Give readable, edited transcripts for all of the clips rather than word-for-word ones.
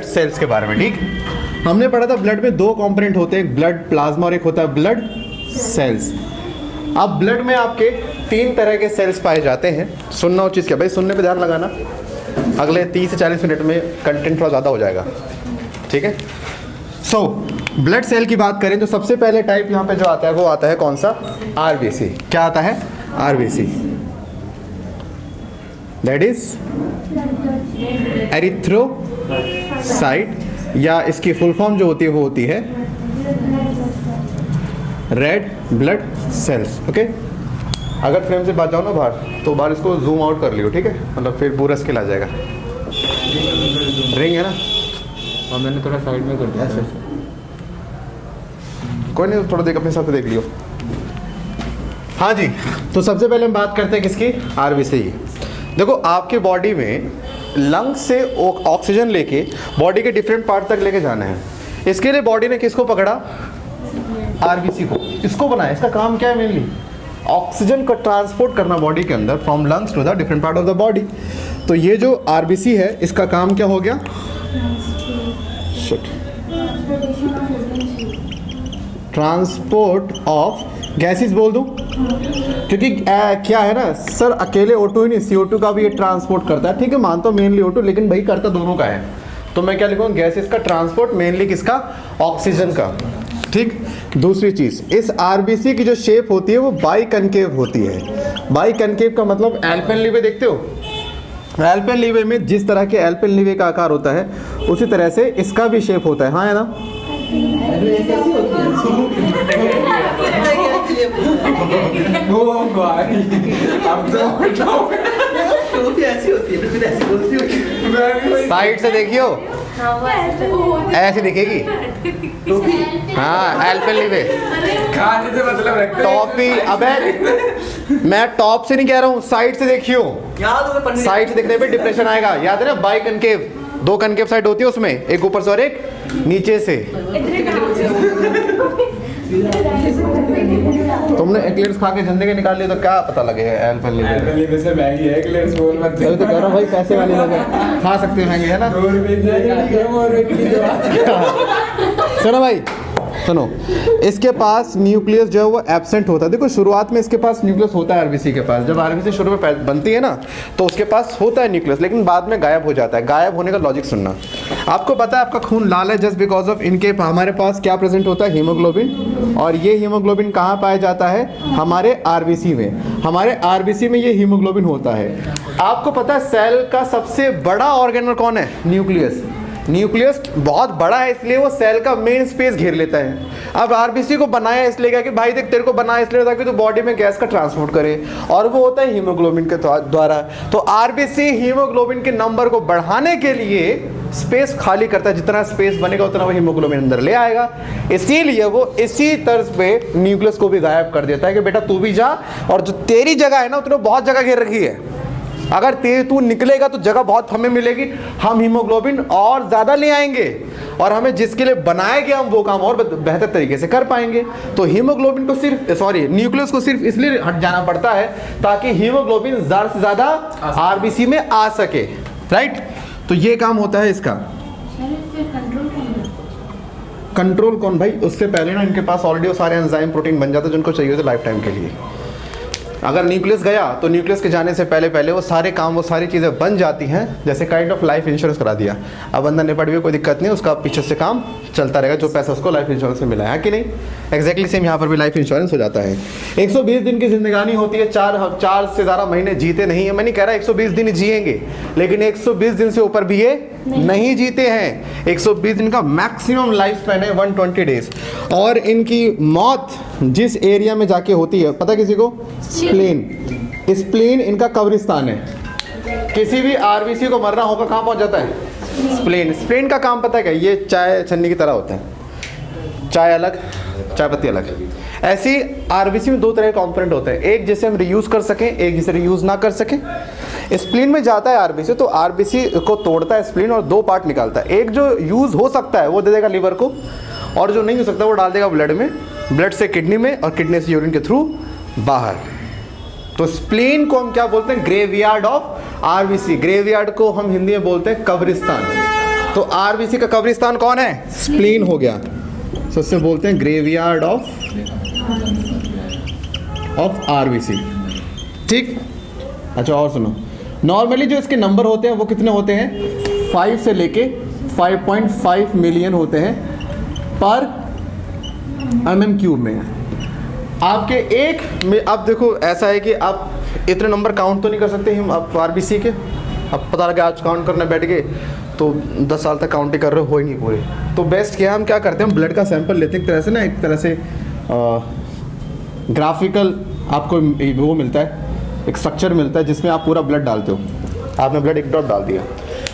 Sales के बारे में। ठीक, हमने पढ़ा था ब्लड में दो कंपोनेंट होते हैं, एक ब्लड प्लाज्मा और एक होता है ब्लड सेल्स। अब ब्लड में आपके 3 तरह के सेल्स पाए जाते हैं। सुनना उस चीज़ क्या भाई, सुनने पे ध्यान लगाना, अगले 30 से 40 मिनट में कंटेंट थोड़ा ज़्यादा हो जाएगा। ठीक है, सो ब्लड सेल की बात करें तो सबसे पहले टाइप यहाँ पे जो आता है वो आता है कौन सा, आरबीसी। क्या आता है, आरबीसी, दैट इज एरिथ्रोसाइट, या इसकी फुल फॉर्म जो होती है वो होती है रेड ब्लड सेल्स। ओके, अगर फ्रेम से बात जाओ ना बाहर तो बाहर इसको जूम आउट कर लियो। ठीक है, मतलब फिर पूरा स्केल आ जाएगा। रिंग है ना, और मैंने थोड़ा साइड में कर दिया ऐसे, कोई नहीं, थोड़ा देख अपने हिसाब से देख लियो। हाँ जी, तो सबसे पहले हम बात करते हैं किसकी, आरबीसी। देखो आपके बॉडी में लंग्स से ऑक्सीजन लेके बॉडी के डिफरेंट पार्ट तक लेके जाना है। इसके लिए बॉडी ने किसको पकड़ा, आरबीसी को, इसको बनाया। इसका काम क्या है, मेनली ऑक्सीजन को ट्रांसपोर्ट करना बॉडी के अंदर from lungs to the different part of the body. तो ये जो आरबीसी है इसका काम क्या हो गया, ट्रांसपोर्ट ऑफ गैसेस बोल दूं, क्योंकि क्या है ना सर, अकेले O2 ही नहीं, CO2 का भी ये ट्रांसपोर्ट करता है। ठीक है, मानता हूं मेनली O2, लेकिन भाई करता दोनों का है। तो मैं क्या लिखूंगा, गैसेस का ट्रांसपोर्ट, मेनली किसका, ऑक्सीजन का। ठीक, दूसरी चीज, इस आरबीसी की जो शेप होती है वो बाई कनकेव होती है। बाई कनकेव का मतलब एल्पेनलीवे देखते हो, एल्पेनलीवे में जिस तरह के एल्पेनलीवे का आकार होता है उसी तरह से इसका भी शेप होता है। हाँ है ना, साइड से देखियो, ऐसी दिखेगी। हाँ एल्पेनलीवे, खाने से मतलब रखते हैं। टॉपी, अबे मैं टॉप से नहीं कह रहा हूँ, साइड से देखियो, साइड से देखने पे डिप्रेशन आएगा। याद है ना, बाई कनकेव, 2 कनकेव साइड होती है उसमें, एक ऊपर से और एक नीचे से। तुमने एक्लेयर्स खा के झंडे के निकाल लिए तो क्या पता लगेगा एल्पेनलीवे से महंगी है एक्लेयर्स, बोल मत। तो कह रहा हूँ भाई, पैसे वाले लोग खा सकते हैं, महंगे है ना। सुनो भाई, सुनो, इसके पास न्यूक्लियस जो है वो एब्सेंट होता है। देखो शुरुआत में इसके पास न्यूक्लियस होता है आरबीसी के पास, जब आरबीसी शुरू में बनती है ना तो उसके पास होता है न्यूक्लियस, लेकिन बाद में गायब हो जाता है। गायब होने का लॉजिक सुनना, आपको पता है आपका खून लाल है जस्ट बिकॉज ऑफ इनके हमारे पास क्या प्रेजेंट होता है, हीमोग्लोबिन। और ये हीमोग्लोबिन कहाँ पाया जाता है, हमारे आरबीसी में। हमारे आरबीसी में ये हीमोग्लोबिन होता है। आपको पता है सेल का सबसे बड़ा ऑर्गेनल कौन है, न्यूक्लियस। न्यूक्लियस बहुत बड़ा है इसलिए वो सेल का मेन स्पेस घेर लेता है। अब आरबीसी को बनाया इसलिए क्या कि भाई देख, तेरे को बनाया इसलिए ताकि तो बॉडी में गैस का ट्रांसपोर्ट करे, और वो होता है हीमोग्लोबिन के द्वारा। तो आरबीसी हीमोग्लोबिन के नंबर को बढ़ाने के लिए स्पेस खाली करता है, जितना स्पेस बनेगा उतना वो हीमोग्लोबिन अंदर ले आएगा। इसीलिए वो इसी तर्ज पे न्यूक्लियस को भी गायब कर देता है कि बेटा तू भी जा, और जो तेरी जगह है ना उतने बहुत जगह घेर रखी है, अगर तू निकलेगा तो जगह बहुत हमें मिलेगी, हम हीमोग्लोबिन और ज़्यादा ले आएंगे, और हमें जिसके लिए बनाया गया हम वो काम और बेहतर तरीके से कर पाएंगे। तो हीमोग्लोबिन को न्यूक्लियस को सिर्फ इसलिए हट जाना पड़ता है ताकि हीमोग्लोबिन ज़्यादा से ज़्यादा आरबीसी में आ सके, राइट। तो ये काम होता है इसका। कंट्रोल कौन भाई, उससे पहले ना इनके पास ऑलरेडी सारे एंजाइम प्रोटीन बन जाते हैं जिनको चाहिए होते लाइफ टाइम के लिए। अगर न्यूक्लियस गया तो न्यूक्लियस के जाने से पहले वो सारे काम, वो सारी चीज़ें बन जाती हैं, जैसे काइंड ऑफ लाइफ इंश्योरेंस करा दिया। अब अंदर निपट भी कोई दिक्कत नहीं, उसका पीछे से काम चलता रहेगा, जो पैसा उसको लाइफ इंश्योरेंस से मिला है कि नहीं। एक्जैक्टली सेम यहाँ पर भी लाइफ इंश्योरेंस हो जाता है। 120 दिन की जिंदगानी होती है, 4 से ज़्यादा महीने जीते नहीं है। मैं नहीं कह रहा 120 दिन जिएंगे, लेकिन 120 दिन से ऊपर भी ये नहीं जीते हैं। 120 दिन का मैक्सिमम लाइफ स्पैन है 120 डेज। और इनकी मौत जिस एरिया में जाके होती है पता किसी को, स्प्लीन। स्प्लीन इनका कब्रिस्तान है। किसी भी आरबीसी को मरना होगा कहाँ पहुंच जाता है, स्प्लीन। स्प्लीन का काम पता है क्या, ये चाय छन्नी की तरह होता है, चाय अलग चाय पत्ती अलग। ऐसी आरबीसी में 2 तरह के कंपोनेंट होते हैं, एक जिसे हम रीयूज कर सकें, एक जिसे रीयूज ना कर सकें। स्प्लीन में जाता है आरबीसी, तो आरबीसी को तोड़ता है स्प्लीन और 2 पार्ट निकालता है। एक जो यूज हो सकता है वो दे देगा लिवर को, और जो नहीं हो सकता वो डाल देगा ब्लड में, ब्लड से किडनी में, और किडनी से यूरिन के थ्रू बाहर। तो स्प्लीन को हम क्या बोलते हैं, ग्रेवयार्ड ऑफ आरबीसी। ग्रेवयार्ड को हम हिंदी में बोलते हैं कब्रिस्तान। तो आरबीसी का कब्रिस्तान कौन है? स्प्लीन हो गया। तो इससे बोलते हैं ग्रेवयार्ड ऑफ आरबीसी। ठीक। अच्छा और सुनो, नॉर्मली जो इसके नंबर होते हैं वो कितने होते हैं? 5 से लेके 5.5 मिलियन होते हैं पर mm³ में। आपके एक में अब देखो ऐसा है कि आप इतने नंबर काउंट तो नहीं कर सकते हम आप आरबीसी के। अब पता लगा आज काउंट करने बैठ गए तो 10 साल तक काउंट ही कर रहे हो ही नहीं पूरे। तो बेस्ट क्या है, हम क्या करते हैं, ब्लड का सैंपल लेते हैं एक तरह से ना, एक तरह से ग्राफिकल आपको वो मिलता है, एक स्ट्रक्चर मिलता है जिसमें आप पूरा ब्लड डालते हो। आपने ब्लड एक ड्रॉप डाल दिया,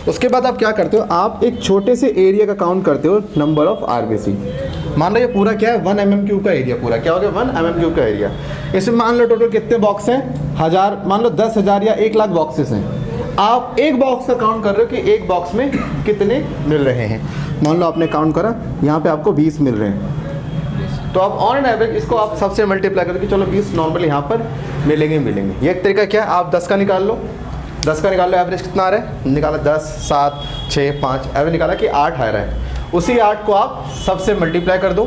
उसके बाद आप क्या करते हो, आप एक छोटे से एरिया का काउंट करते हो, नंबर ऑफ आरबीसी। मान लो ये पूरा क्या है, 1 mm³ का एरिया, पूरा क्या हो गया 1 mm³ का एरिया। इसमें मान लो टोटल कितने बॉक्स हैं, 1000, मान लो 10,000 या 1 लाख बॉक्सेस हैं। आप एक बॉक्स का काउंट कर रहे हो कि एक बॉक्स में कितने मिल रहे हैं। मान लो आपने काउंट करा, यहाँ पे आपको 20 मिल रहे हैं, तो आप ऑन एन एवरेज इसको आप सबसे मल्टीप्लाई करके चलो 20 नॉर्मली यहाँ पर मिलेंगे। ये एक तरीका क्या है, आप 10 का निकाल लो, 10 का निकाल लो, एवरेज कितना आ रहा है, निकाला 10, 7, 6, 5, एवरेज निकाला कि 8 आ रहा है। उसी 8 को आप सबसे मल्टीप्लाई कर दो,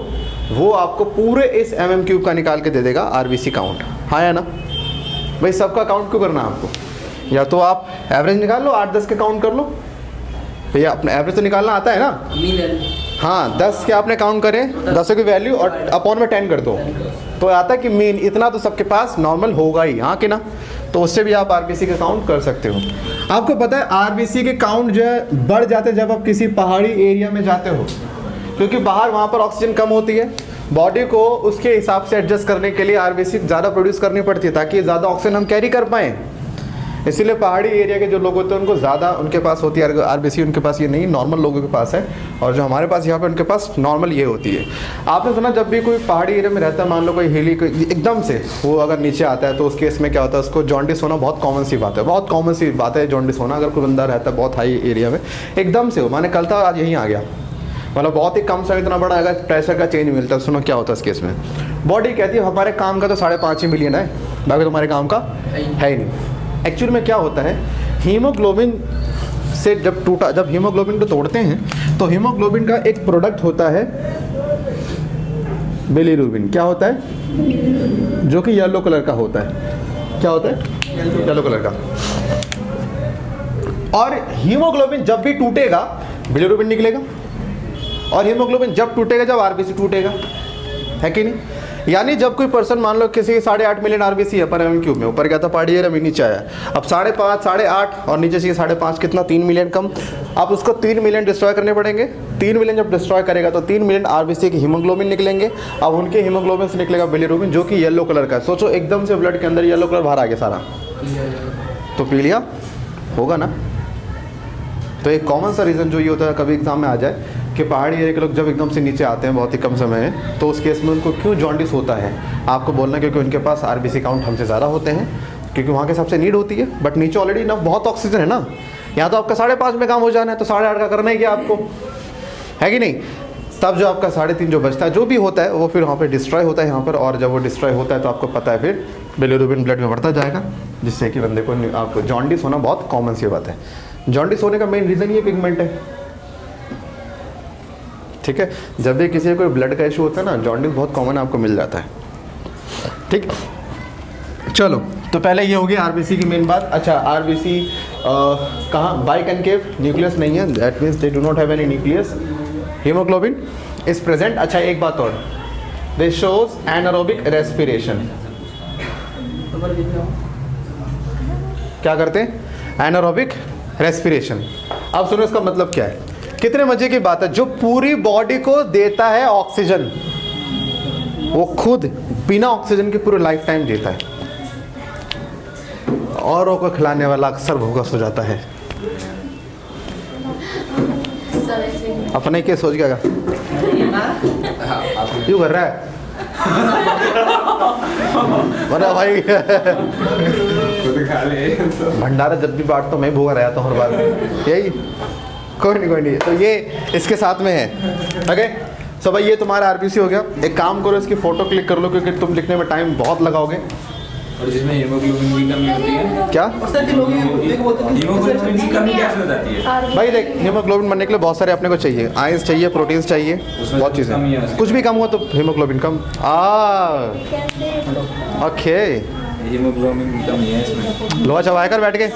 वो आपको पूरे इस mm³ का निकाल के दे देगा आरबीसी काउंट। हाँ या ना भाई, सबका काउंट क्यों करना है आपको? या तो आप एवरेज निकाल लो, 8-10 के काउंट कर लो भैया, अपना एवरेज तो निकालना आता है ना। हाँ 10 के आपने काउंट करें, 10 की वैल्यू और अपॉन में 10 कर दो, तो आता है कि मीन इतना तो सबके पास नॉर्मल होगा ही। हाँ कि ना, तो उससे भी आप आरबीसी के काउंट कर सकते हो। आपको पता है आरबीसी के काउंट जो है बढ़ जाते हैं जब आप किसी पहाड़ी एरिया में जाते हो, क्योंकि बाहर वहाँ पर ऑक्सीजन कम होती है, बॉडी को उसके हिसाब से एडजस्ट करने के लिए आरबीसी ज़्यादा प्रोड्यूस करनी पड़ती है ताकि ज़्यादा ऑक्सीजन हम कैरी कर पाएँ। इसीलिए पहाड़ी एरिया के जो लोग होते हैं उनको ज़्यादा उनके पास होती है आरबीसी, उनके पास ये नहीं, नॉर्मल लोगों के पास है। और जो हमारे पास यहाँ पे उनके पास नॉर्मल ये होती है। आपने सुना जब भी कोई पहाड़ी एरिया में रहता है, मान लो कोई हिली एकदम से वो अगर नीचे आता है तो उस केस में क्या होता है, उसको जॉन्डिस होना बहुत कॉमन सी बात है, बहुत कॉमन सी बात है जॉन्डिस होना। अगर कोई बंदा रहता है बहुत हाई एरिया में एकदम से, हो माने कल था आज यहीं आ गया, मतलब बहुत ही कम समय इतना बड़ा अगर प्रेशर का चेंज मिलता है, सुनो क्या होता है इस केस में, बॉडी कहती है हमारे काम का तो 5.5 ही मिलियन है, बाकी तुम्हारे काम का है ही नहीं। एक्चुअल में क्या होता है, हीमोग्लोबिन से जब हीमोग्लोबिन को तोड़ते हैं तो हीमोग्लोबिन का एक प्रोडक्ट होता है बिलीरुबिन। क्या होता है, जो कि येलो कलर का होता है। क्या होता है, येलो कलर का। और हीमोग्लोबिन जब भी टूटेगा बिलीरुबिन निकलेगा, और हीमोग्लोबिन जब टूटेगा जब आरबीसी टूटेगा, है कि नहीं। यानी जब कोई पर्सन मान लो किसी के 8.5 मिलियन आरबीसी है पर mm³ में, ऊपर गया था पहाड़ी एरिया में, नीचे आया, अब 5.5, 8.5 और नीचे से 5.5 कितना 3 मिलियन कम। अब उसको 3 मिलियन डिस्ट्रॉय करने पड़ेंगे। 3 मिलियन जब डिस्ट्रॉय करेगा तो 3 मिलियन आरबीसी के हीमोग्लोबिन निकलेंगे। अब उनके हीमोग्लोबिन से निकलेगा बिलीरुबिन जो कि येलो कलर का है। सोचो एकदम से ब्लड के अंदर येलो कलर बाहर आ गया सारा, तो पी लिया होगा ना। तो एक कॉमन सा रीज़न जो ये होता है कभी एग्जाम में आ जाए कि पहाड़ी एरिया के लोग जब एकदम से नीचे आते हैं बहुत ही कम समय में, तो उस केस में उनको क्यों जॉन्डिस होता है, आपको बोलना क्योंकि उनके पास आरबीसी काउंट हमसे ज़्यादा होते हैं, क्योंकि वहाँ के सबसे नीड होती है। बट नीचे ऑलरेडी ना बहुत ऑक्सीजन है ना, यहाँ तो आपका 5.5 में काम हो जाना है, तो 8.5 का करना ही क्या आपको, है कि नहीं। तब जो आपका 3.5 जो बचता है जो भी होता है वो फिर वहाँ पर डिस्ट्रॉय होता है यहाँ पर, और जब वो डिस्ट्रॉय होता है तो आपको पता है फिर बिलीरुबिन ब्लड में बढ़ता जाएगा, जिससे कि बंदे को आपको जॉन्डिस होना बहुत कॉमन सी बात है। जॉन्डिस होने का मेन रीज़न ये पिगमेंट है, ठीक है। जब भी किसी को कोई ब्लड का इशू होता है ना, जॉन्डिस बहुत कॉमन आपको मिल जाता है, ठीक। चलो तो पहले ये हो गया आरबीसी की मेन बात। अच्छा आरबीसी कहाँ, बाइकनकेव न्यूक्लियस नहीं है, that means they do not have any nucleus. Haemoglobin is present. अच्छा एक बात और, दिस शोज एनारोबिक रेस्पिरेशन। क्या करते हैं, एनारोबिक रेस्पिरेशन। अब सुनो इसका मतलब क्या है, कितने मजे की बात है, जो पूरी बॉडी को देता है ऑक्सीजन वो खुद बिना ऑक्सीजन के पूरे लाइफ टाइम जीता है, औरों को खिलाने वाला अक्सर भूखा सो जाता है। अपने क्या सोच गया क्यों कर रहा है वरना भाई भंडारा जब भी बांटता हूँ मैं भूखा रहता हूँ हर बार, यही कोई नहीं। तो ये इसके साथ में है, ओके। सो भाई ये तुम्हारा आरबीसी हो गया। एक काम करो इसकी फ़ोटो क्लिक कर लो, क्योंकि तुम लिखने में टाइम बहुत लगाओगे, और जिसमें हीमोग्लोबिन की कमी होती है। क्या और सर के लोग ये बोलते हैं हीमोग्लोबिन की कमी कैसे हो जाती है? भाई देख, हीमोग्लोबिन बनने के लिए बहुत सारे अपने को चाहिए, आयंस चाहिए, प्रोटीन्स चाहिए, उसमें बहुत कमी है चीज़ें। उसकी। कुछ भी कम हुआ तो हीमोग्लोबिन कम। ओके, हीमोग्लोबिन की कमी है इसमें। लोहा चबाया कर बैठ के।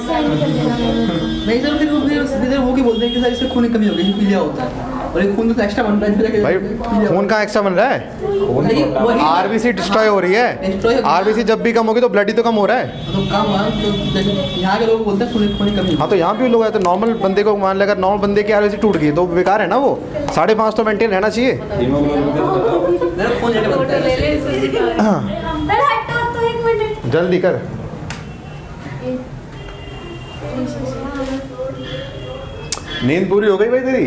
नहीं सर, फिर वो की बोलते हैं कि सर इसमें खून की कमी हो गई, पीलिया होता है और ये खून तो एक्स्ट्रा बन रहा है, फिर भाई पीलिया खून कहाँ एक्स्ट्रा बन रहा है? वही आरबीसी डिस्ट्रॉय हो रही Destroy है। हो- आरबीसी जब भी कम होगी तो ब्लड ही तो कम हो रहा है। तो काम हुआ तो यहाँ के लोग बोलते हैं खून की कमी हाँ तो यहाँ भी लोग हैं, तो नॉर्मल बंदे को मान ले, अगर नॉर्मल बंदे की आरबीसी टूट गई तो बेकार है ना, वो 5.5 तो मेंटेन रहना चाहिए। हीमोग्लोबिन का तो बताओ। मेरा खून जाके बनता है। जल्दी कर। नींद पूरी हो गई भाई तेरी?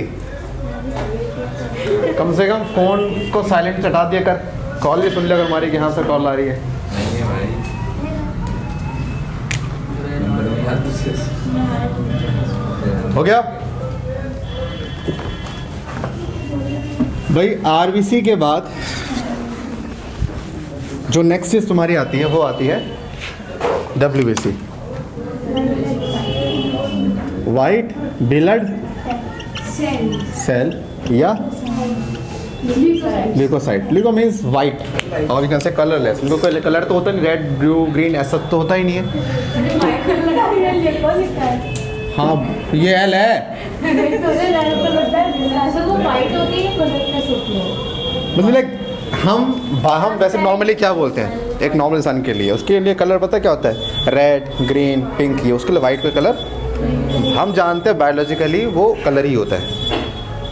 कम से कम फोन को साइलेंट चटा दिया कर, कॉल भी सुन लिया कर हमारी कि यहाँ से कॉल आ रही है। नहीं है भाई। नंबर याद दूसरे हो गया भाई। आरबीसी के बाद जो नेक्स्ट चीज तुम्हारी आती है वो आती है डब्ल्यूबीसी, वाइट ब्लड सेल या ल्यूकोसाइट। ल्यूको मीन्स वाइट और यू कैन से कलरलेस। इनको कोई कलर तो होता नहीं, रेड ब्लू ग्रीन ऐसा तो होता ही नहीं है। हाँ ये एल है, मतलब लाइक हम वैसे नॉर्मली क्या बोलते हैं एक नॉर्मल इंसान के लिए, उसके लिए कलर पता है क्या होता है? रेड ग्रीन पिंक, ये उसके लिए वाइट का कलर हम जानते हैं बायोलॉजिकली वो कलर ही होता है,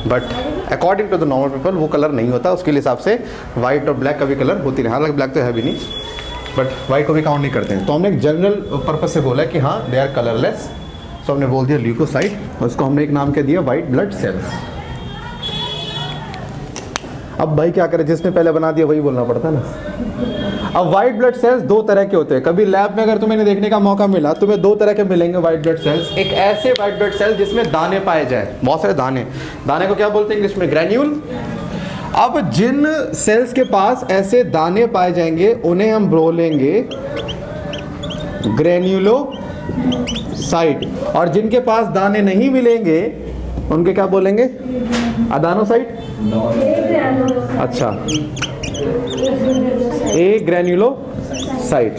but according to the normal people वो कलर नहीं होता। उसके हिसाब से वाइट और ब्लैक का भी कलर होती नहीं, हालांकि ब्लैक तो है भी नहीं, बट वाइट को भी काउंट नहीं करते हैं। तो हमने एक जनरल पर्पज से बोला कि हाँ दे आर कलरलेस, तो हमने बोल दिया ल्यूकोसाइट और उसको हमने एक नाम क्या दिया, वाइट ब्लड सेल्स। अब भाई क्या करें, जिसने पहले बना दिया वही बोलना पड़ता है ना। अब वाइट ब्लड सेल्स दो तरह के होते हैं, कभी लैब में अगर तुम्हें देखने का मौका मिला तुम्हें दो तरह के मिलेंगे वाइट ब्लड सेल्स। एक ऐसे वाइट ब्लड सेल जिसमें दाने पाए जाए, बहुत सारे दाने, दाने को क्या बोलते हैं इंग्लिश में? ग्रैन्यूल। अब जिन सेल्स के पास ऐसे दाने पाए जाएंगे उन्हें हम बोलेंगे ग्रैन्युलोसाइट, और जिनके पास दाने नहीं मिलेंगे उनके क्या बोलेंगे? अदानोसाइट। अच्छा, ए ग्रैन्युलोसाइट।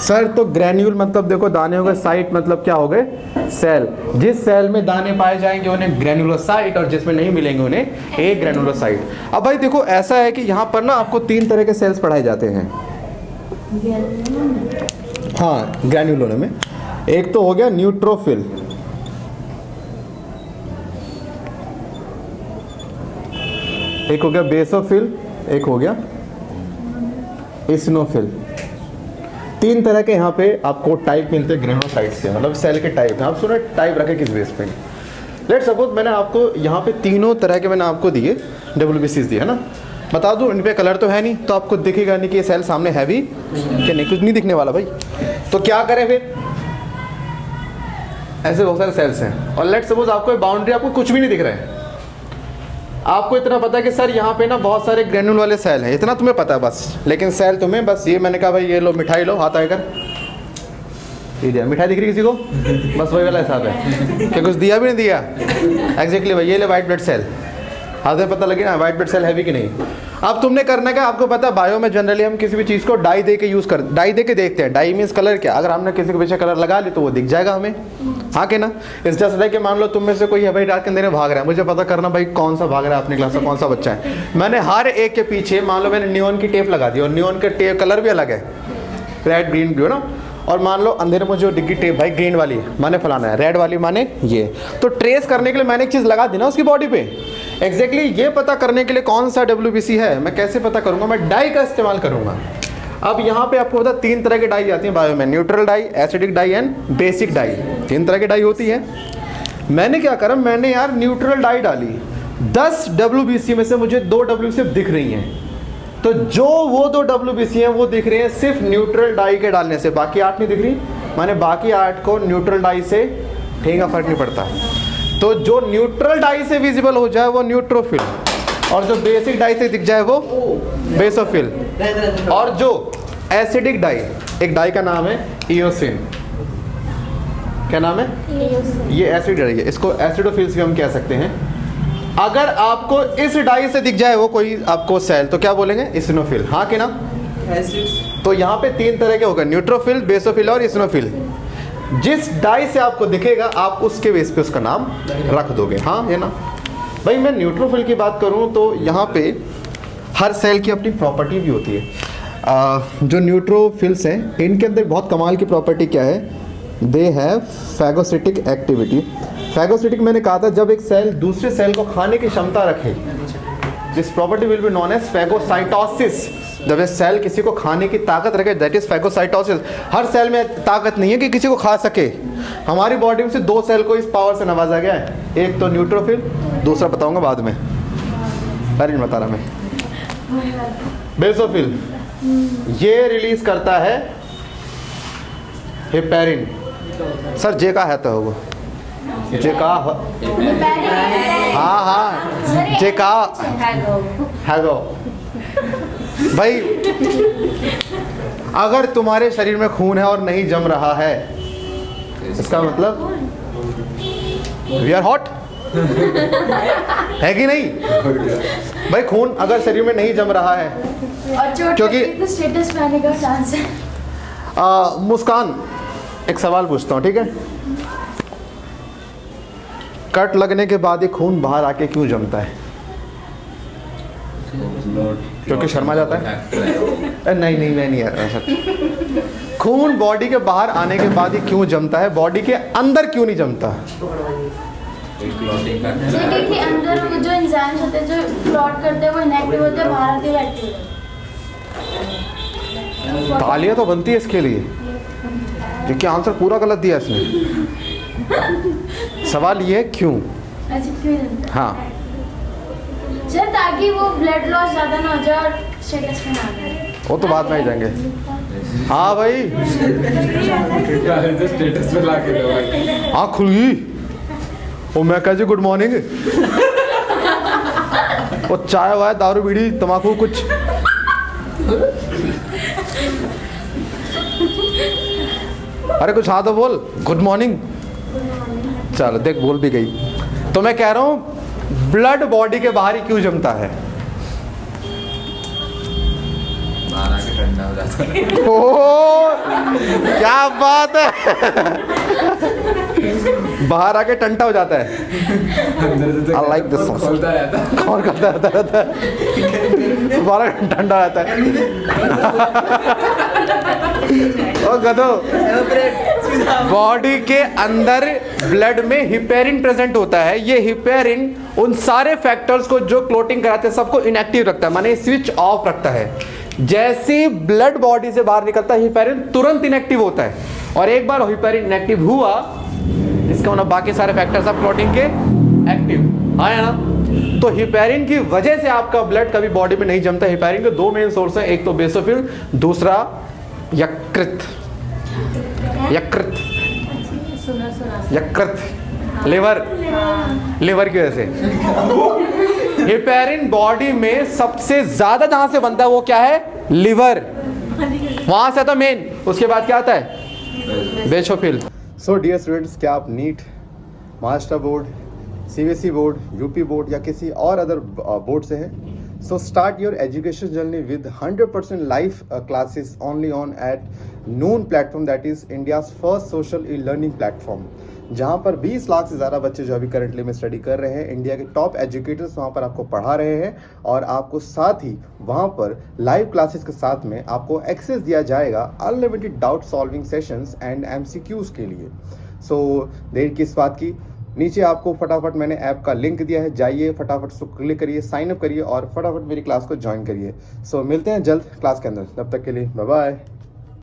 सर तो ग्रैन्यूल मतलब देखो दाने हो गए, साइट मतलब क्या हो गए? सेल। जिस सेल में दाने पाए जाएंगे उन्हें ग्रैन्युलोसाइट और जिसमें नहीं मिलेंगे उन्हें ए ग्रैन्युलोसाइट। अब भाई देखो ऐसा है कि यहाँ पर ना आपको 3 तरह के सेल्स पढ़ाए जाते हैं। हाँ ग्रैन्युलों में एक तो हो गया न्यूट्रोफिल, एक हो गया बेसोफिल, एक हो गया इसिनोफिल। 3 तरह के यहाँ पे आपको टाइप मिलते हैं ग्रेनुलोसाइट से, मतलब सेल के टाइप। आप सुनो टाइप रखे किस बेस पे? लेट सपोज मैंने आपको यहाँ पे तीनों तरह के मैंने आपको दिए डब्ल्यूबीसीज दिए है ना, बता दूँ इन पे कलर तो है नहीं तो आपको दिखेगा नहीं कि ये सेल सामने है भी कि नहीं, कुछ नहीं दिखने वाला भाई। तो क्या करें फिर? ऐसे बहुत सारे सेल्स हैं और लेट सपोज आपको बाउंड्री आपको कुछ भी नहीं दिख रहा है, आपको इतना पता है कि सर यहाँ पे ना बहुत सारे ग्रेन्यूल वाले सेल हैं, इतना तुम्हें पता है बस। लेकिन सेल तुम्हें बस ये, मैंने कहा भाई ये लो मिठाई लो, हाथ आएगा ये दिया, मिठाई दिख रही किसी को? बस वही वाला हिसाब है कि कुछ दिया भी नहीं दिया। एग्जैक्टली भाई ये ले वाइट ब्लड सेल, हाथ में पता लगे ना वाइट ब्लड सेल है भी कि नहीं। अब तुमने करना क्या, आपको पता है बायो में जनरली हम किसी भी चीज़ को डाई दे के यूज़ कर, डाई दे के देखते हैं। डाई मीन्स कलर क्या, अगर हमने किसी के पीछे कलर लगा ली तो वो दिख जाएगा हमें, हाँ के ना। इस जस्ट लाइक कि मान लो तुम में से कोई है भाई रात के अंधेरे भाग रहा है, मुझे पता करना भाई कौन सा भाग रहा है अपनी क्लास में, कौन सा बच्चा है। मैंने हर एक के पीछे मान लो मैंने नियॉन की टेप लगा दी और नियॉन के टेप कलर भी अलग है, रेड ग्रीन ब्लू ना। और मान लो अंधेरे में जो डिग्गी टेप भाई ग्रीन वाली माने फलाना है, रेड वाली माने ये, तो ट्रेस करने के लिए मैंने एक चीज़ लगा दी ना उसकी बॉडी पे। एग्जैक्टली ये पता करने के लिए कौन सा डब्ल्यूबीसी है मैं कैसे पता करूंगा, मैं डाई का इस्तेमाल करूंगा। अब यहाँ पे आपको पता 3 तरह की डाई आती है बायो में, neutral dye, acidic dye and basic dye. 3 तरह की डाई होती है। मैंने क्या करा, मैंने यार न्यूट्रल डाई डाली। 10 डब्ल्यूबीसी में से मुझे 2 डब्ल्यूबीसी दिख रही हैं, तो जो वो 2 डब्ल्यूबीसी हैं वो दिख रहे हैं सिर्फ न्यूट्रल डाई के डालने से, बाकी 8 नहीं दिख रही। माने बाकी 8 को न्यूट्रल डाई से ठेंगा फर्क नहीं पड़ता। तो जो न्यूट्रल डाई से विजिबल हो जाए वो न्यूट्रोफिल, और जो बेसिक डाई से दिख जाए वो बेसोफिल, और जो एसिडिक डाई, एक डाई का नाम है इयोसिन। क्या नाम है? ये एसिड डाई है, इसको एसिडोफिल्स भी हम कह सकते हैं। अगर आपको इस डाई से दिख जाए वो कोई आपको सेल, तो क्या बोलेंगे? इसिनोफिल। हाँ कि ना? तो यहाँ पे 3 तरह के होगा, न्यूट्रोफिल, बेसोफिल और इसिनोफिल। जिस डाई से आपको दिखेगा आप उसके बेस पे उसका नाम रख दोगे। हाँ है ना भाई? मैं न्यूट्रोफिल की बात करूँ तो यहाँ पे हर सेल की अपनी प्रॉपर्टी भी होती है। जो न्यूट्रोफिल्स हैं इनके अंदर बहुत कमाल की प्रॉपर्टी क्या है? They have phagocytic activity. Phagocytic मैंने कहा था, जब एक सेल दूसरे सेल को खाने की क्षमता रखे, this property will be known as phagocytosis. जब ये सेल किसी को खाने की ताकत रखे, दैट इज फैगोसाइटोसिस। हर सेल में ताकत नहीं है कि किसी को खा सके। हमारी बॉडी में से 2 सेल को इस पावर से नवाजा गया है, एक तो न्यूट्रोफिल, दूसरा बताऊंगा बाद में, पहले नहीं बता रहा मैं। बेसोफिल ये रिलीज करता है हेपेरिन। सर जे का है तो वो जे का, हाँ हाँ जे का हैगो। भाई अगर तुम्हारे शरीर में खून है और नहीं जम रहा है, इसका मतलब वी आर हॉट है कि नहीं? भाई खून अगर शरीर में नहीं जम रहा है, और चोट क्योंकि लगने पे स्टेटस पे आने का चांस है। मुस्कान, एक सवाल पूछता हूँ, ठीक है? कट लगने के बाद ये खून बाहर आके क्यों जमता है? क्योंकि शर्मा जाता है? नहीं नहीं, मैं नहीं ऐसा। खून बॉडी के बाहर आने के बाद ये क्यों जमता है? बॉडी के अंदर क्यों नहीं जमता? बॉडी के अंदर वो जो एंजाइम्स होते हैं जो क्लॉट करते हैं वो इनएक्टिव होते हैं, बाहर आते हुए एक्टिव होते हैं। तालियां तो बनती है इसके लिए, क्योंकि आंसर पूरा गलत दिया इसने। सवाल ये है क्यों? अच्छा क्यों जमता है? हाँ सर ताकि वो ब्लड लॉस ज़्यादा ना हो जाए और स्टेटस पे ना आए। वो तो बाद में ही जाएंगे। हाँ भाई, स्टेटस पे ला के दो भाई। आँख खुल गई। ओ मैं कह जी गुड मॉर्निंग। वो चाय वाय दारू बीड़ी तम्बाकू कुछ। अरे कुछ हाँ तो बोल, गुड मॉर्निंग। चलो देख बोल भी गई। तो मैं कह रहा हूँ ब्लड बॉडी के बाहर ही क्यों जमता है? बाहर आके ठंडा हो जाता है। ओ क्या बात है। बाहर आके ठंडा हो जाता है। अंदर से I like this song. खोलता रहता है। कौन करता रहता है? बाहर ठंडा रहता है। ओ गधो, बॉडी के अंदर ब्लड में हिपेरिन प्रेजेंट होता है। ये हिपेरिन उन सारे फैक्टर्स को जो क्लोटिंग कराते हैं सबको इनएक्टिव रखता है, माने स्विच ऑफ रखता है। जैसे ब्लड बॉडी से बाहर निकलता है हिपेरिन तुरंत इनएक्टिव होता है, और एक बार हिपेरिन इनएक्टिव हुआ इसका मतलब बाकी सारे फैक्टर्स ऑफ क्लोटिंग के एक्टिव आए ना। तो हिपेरिन की वजह से आपका ब्लड कभी बॉडी में नहीं जमता। हिपेरिन के 2 मेन सोर्स हैं, एक तो बेसोफिल, दूसरा यकृत। यकृत यकृत लिवर, लिवर की वजह से। हिपेरिन बॉडी में सबसे ज्यादा जहां से बनता है वो क्या है? लिवर। वहां से तो मेन, उसके बाद क्या आता है? बेसोफिल। सो डियर स्टूडेंट्स, क्या आप NEET, Maharashtra board, CBSE board, UP board या किसी और अदर बोर्ड से हैं? So start your education journey with 100% live classes only on at Noon platform, that is India's first social e-learning platform, जहाँ पर 20 लाख से ज़्यादा बच्चे जो अभी करंटली में स्टडी कर रहे हैं, इंडिया के टॉप एजुकेटर्स वहाँ पर आपको पढ़ा रहे हैं, और आपको साथ ही वहाँ पर लाइव क्लासेस के साथ में आपको एक्सेस दिया जाएगा unlimited doubt solving sessions and MCQs के लिए। सो देर किस बात की, नीचे आपको फटाफट मैंने ऐप का लिंक दिया है, जाइए फटाफट उसको क्लिक करिए, साइन अप करिए और फटाफट मेरी क्लास को ज्वाइन करिए। सो मिलते हैं जल्द क्लास के अंदर, तब तक के लिए बाय बाय।